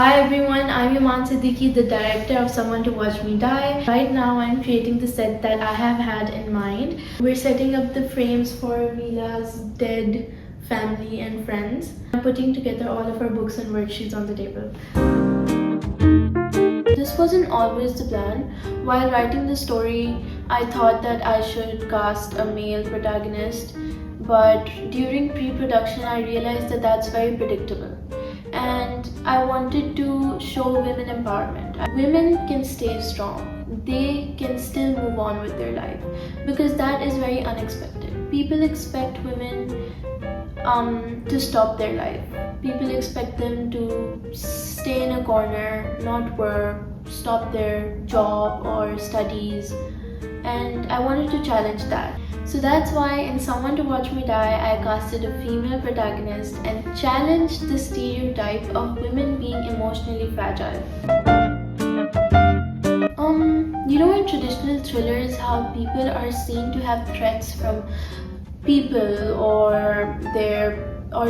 Hi everyone, I'm Iman Siddiqui, the director of Someone to Watch Me Die. Right now I'm creating the set that I have had in mind. We're setting up the frames for Mila's dead family and friends. I'm putting together all of her books and worksheets on the table. This wasn't always the plan. While writing the story, I thought that I should cast a male protagonist, but during pre-production I realized that that's very predictable. And I wanted to show women empowerment. Women can stay strong. They can still move on with their life because that is very unexpected. People expect women to stop their life. People expect them to stay in a corner, not work, stop their job or studies, and I wanted to challenge that. So that's why in Someone to Watch Me Die, I casted a female protagonist and challenged the stereotype of women being emotionally fragile. In traditional thrillers, how people are seen to have threats from people or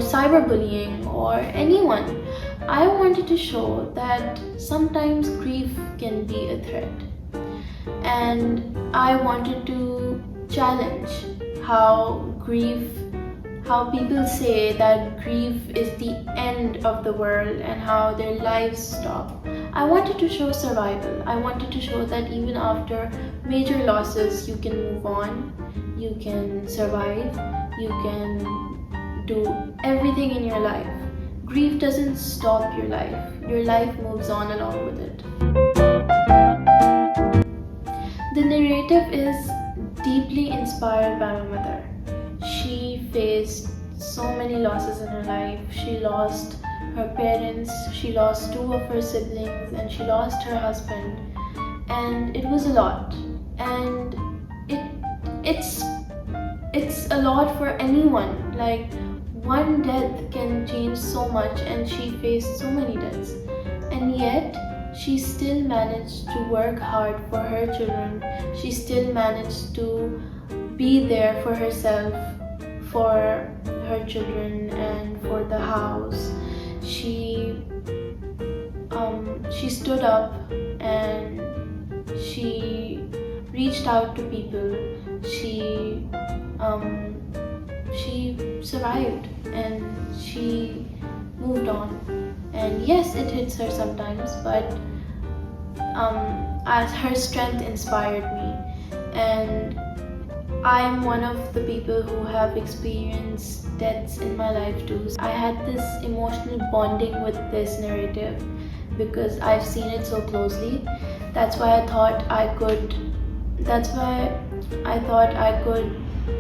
cyberbullying or anyone. I wanted to show that sometimes grief can be a threat, and I wanted to challenge how people say that grief is the end of the world and how their lives stop. I wanted to show survival. I wanted to show that even after major losses, you can move on, you can survive, you can do everything in your life. Grief doesn't stop your life moves on along with it. The narrative is deeply inspired by my mother. She faced so many losses in her life. She lost her parents, she lost 2 of her siblings, and she lost her husband. And it was a lot. And it's a lot for anyone. Like, one death can change so much, and she faced so many deaths. And yet, she still managed to work hard for her children. She still managed to be there for herself, for her children, and for the house. She stood up and she reached out to people. She survived and she moved on. And yes, it hits her sometimes, but as her strength inspired me. And I'm one of the people who have experienced deaths in my life too. I had this emotional bonding with this narrative because I've seen it so closely. That's why I thought I could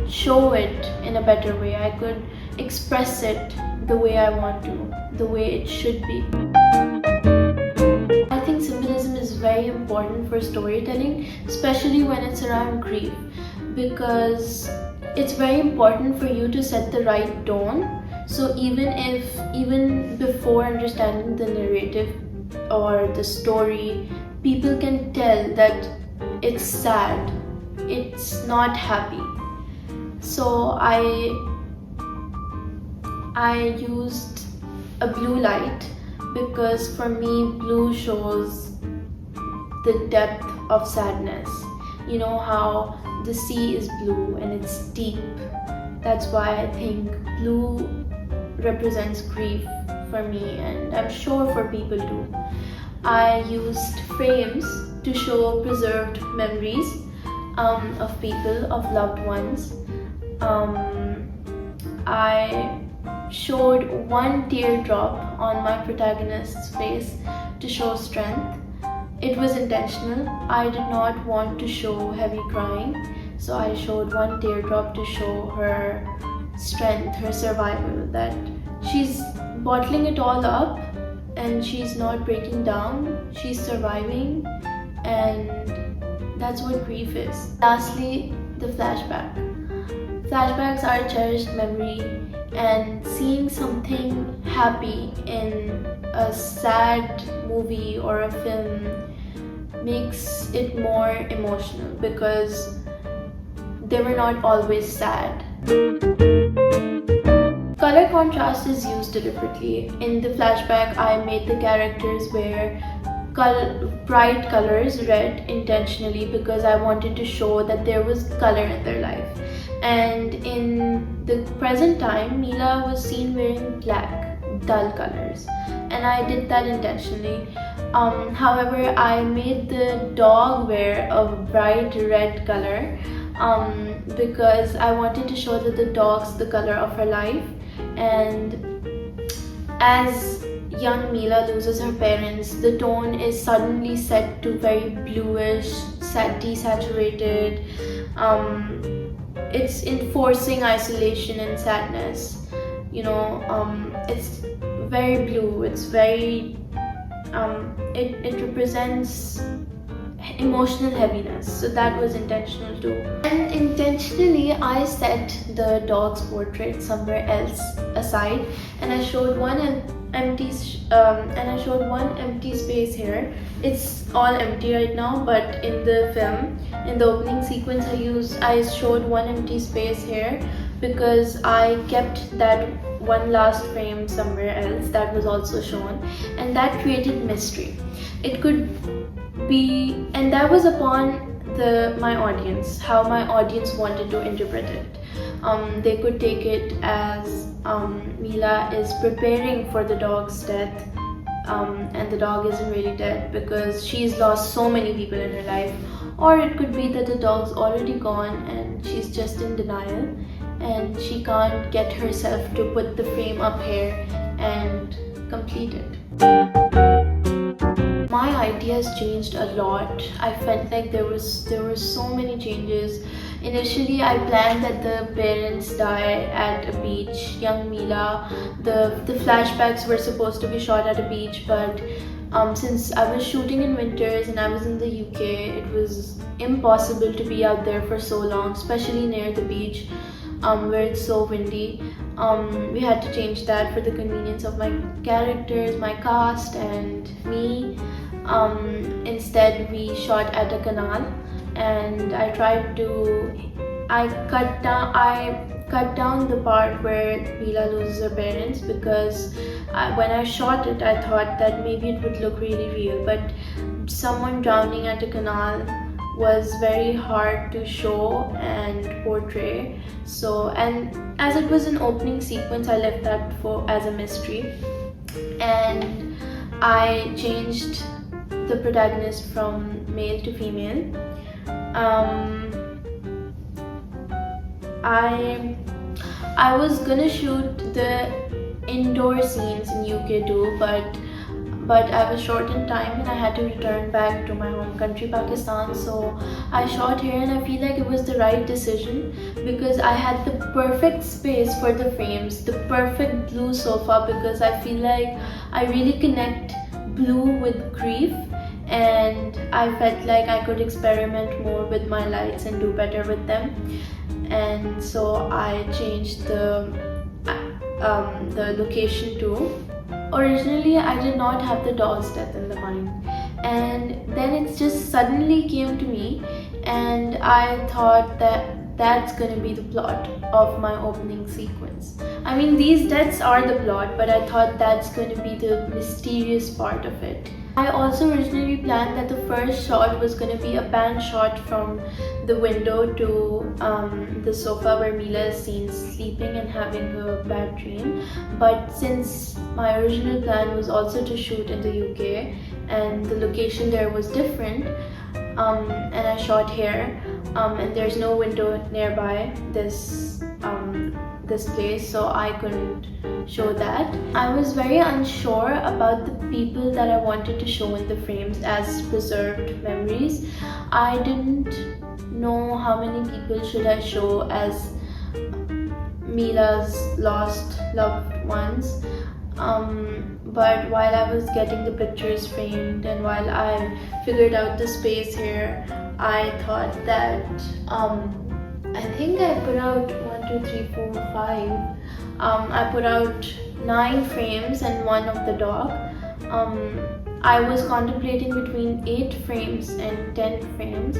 show it in a better way. I could express it the way I want to, the way it should be. I think symbolism is very important for storytelling, especially when it's around grief, because it's very important for you to set the right tone. So even before understanding the narrative or the story, people can tell that it's sad, it's not happy. So I used a blue light because for me blue shows the depth of sadness. You know how the sea is blue and it's deep. That's why I think blue represents grief for me, and I'm sure for people too. I used frames to show preserved memories of people, of loved ones. I showed one teardrop on my protagonist's face to show strength. It was intentional. I did not want to show heavy crying, so I showed one teardrop to show her strength, her survival, that she's bottling it all up and she's not breaking down, she's surviving, and that's what grief is. Lastly, the flashback. Flashbacks are a cherished memory, and seeing something happy in a sad movie or a film makes it more emotional because they were not always sad. Color contrast is used deliberately. In the flashback, I made the characters wear bright colors, red, intentionally because I wanted to show that there was color in their life. And in the present time, Mila was seen wearing black, dull colors, and I did that intentionally. However, I made the dog wear a bright red color because I wanted to show that the dog's the color of her life. And as young Mila loses her parents, the tone is suddenly set to very bluish, desaturated. It's enforcing isolation and sadness. It's very blue. It's very it represents emotional heaviness, so that was intentional too. And intentionally I set the dog's portrait somewhere else aside, and I showed one empty space here. It's all empty right now, but in the film, in the opening sequence, I showed one empty space here because I kept that one last frame somewhere else that was also shown, and that created mystery. It could be, and that was upon my audience, how my audience wanted to interpret it. They could take it as Mila is preparing for the dog's death, and the dog isn't really dead because she's lost so many people in her life. Or it could be that the dog's already gone and she's just in denial and she can't get herself to put the frame up here and complete it. My ideas changed a lot. I felt like there were so many changes. Initially, I planned that the parents die at a beach. Young Mila, the flashbacks were supposed to be shot at a beach, but since I was shooting in winters and I was in the UK, it was impossible to be out there for so long, especially near the beach, where it's so windy. We had to change that for the convenience of my characters, my cast, and me. Instead, we shot at a canal, and I cut down the part where Mila loses her parents because when I shot it, I thought that maybe it would look really real, but someone drowning at a canal was very hard to show and portray. So, and as it was an opening sequence, I left that as a mystery, and I changed the protagonist from male to female. I was gonna shoot the indoor scenes in UK too, but I was short in time and I had to return back to my home country, Pakistan. So I shot here, and I feel like it was the right decision because I had the perfect space for the frames, the perfect blue sofa, because I feel like I really connect blue with grief, and I felt like I could experiment more with my lights and do better with them. And so I changed the location too. Originally, I did not have the dog's death in the mind, and then it just suddenly came to me, and I thought that that's gonna be the plot of my opening sequence. I mean, these deaths are the plot, but I thought that's gonna be the mysterious part of it. I also originally planned that the first shot was going to be a pan shot from the window to the sofa where Mila is seen sleeping and having a bad dream. But since my original plan was also to shoot in the UK and the location there was different, and I shot here, and there's no window nearby this place, so I couldn't show that. I was very unsure about the people that I wanted to show in the frames as preserved memories. I didn't know how many people should I show as Mila's lost loved ones. But while I was getting the pictures framed and while I figured out the space here, I thought that I think I put out 1, 2, 3, 4, 5. I put out 9 frames and one of the dog. I was contemplating between 8 frames and 10 frames,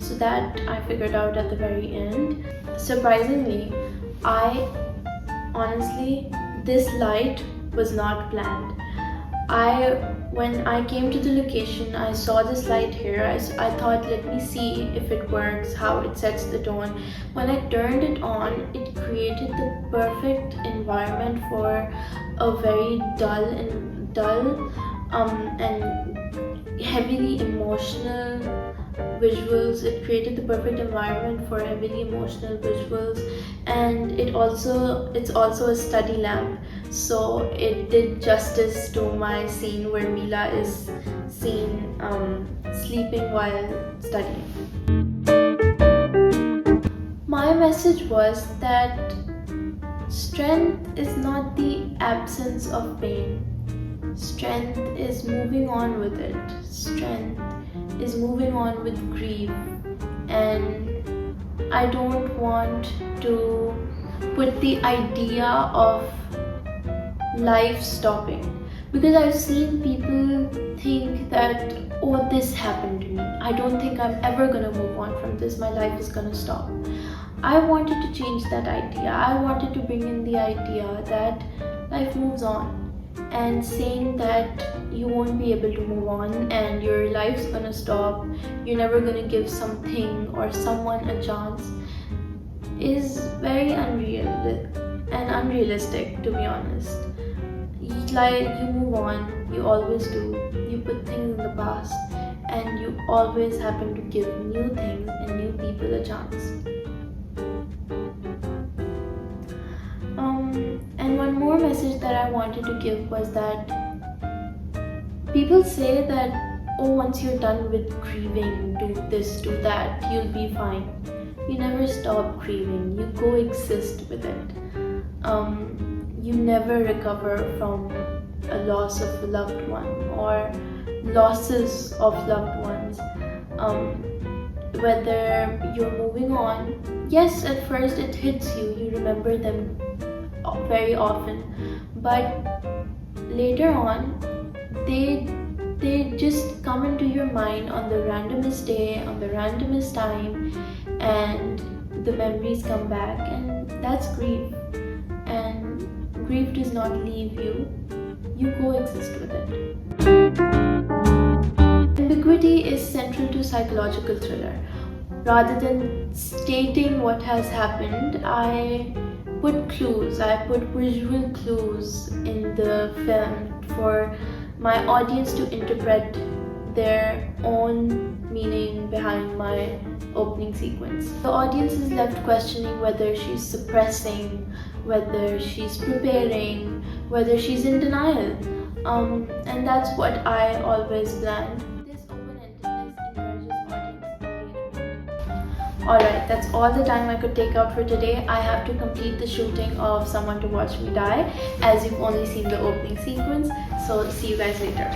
so that I figured out at the very end. Surprisingly, I honestly, this light was not planned. When I came to the location, I saw this light here. I thought, let me see if it works, how it sets the tone. When I turned it on, it created the perfect environment for a very dull and heavily emotional visuals. It created the perfect environment for heavily emotional visuals, and it's also a study lamp, so it did justice to my scene where Mila is seen sleeping while studying. My message was that strength is not the absence of pain. Strength is moving on with it. Strength is moving on with grief. And I don't want to put the idea of life stopping, because I've seen people think that, oh, this happened to me, I don't think I'm ever gonna move on from this, my life is gonna stop. I wanted to change that idea. I wanted to bring in the idea that life moves on, and saying that you won't be able to move on and your life's gonna stop, you're never gonna give something or someone a chance, is very unrealistic, to be honest. Like, you move on, you always do. You put things in the past, and you always happen to give new things and new people a chance. And one more message that I wanted to give was that people say that, oh, once you're done with grieving, do this, do that, you'll be fine. You never stop grieving, you coexist with it. You never recover from a loss of a loved one or losses of loved ones. Whether you're moving on, yes, at first it hits you, you remember them very often, but later on they just come into your mind on the randomest day, on the randomest time, and the memories come back, and that's grief. And grief does not leave you, you coexist with it. Ambiguity is central to psychological thriller. Rather than stating what has happened, I put clues, I put visual clues in the film for my audience to interpret their own meaning behind my opening sequence. The audience is left questioning whether she's suppressing, whether she's preparing, whether she's in denial. And that's what I always plan. This open-endedness encourages audience engagement. Alright, that's all the time I could take out for today. I have to complete the shooting of Someone to Watch Me Die, as you've only seen the opening sequence. So see you guys later.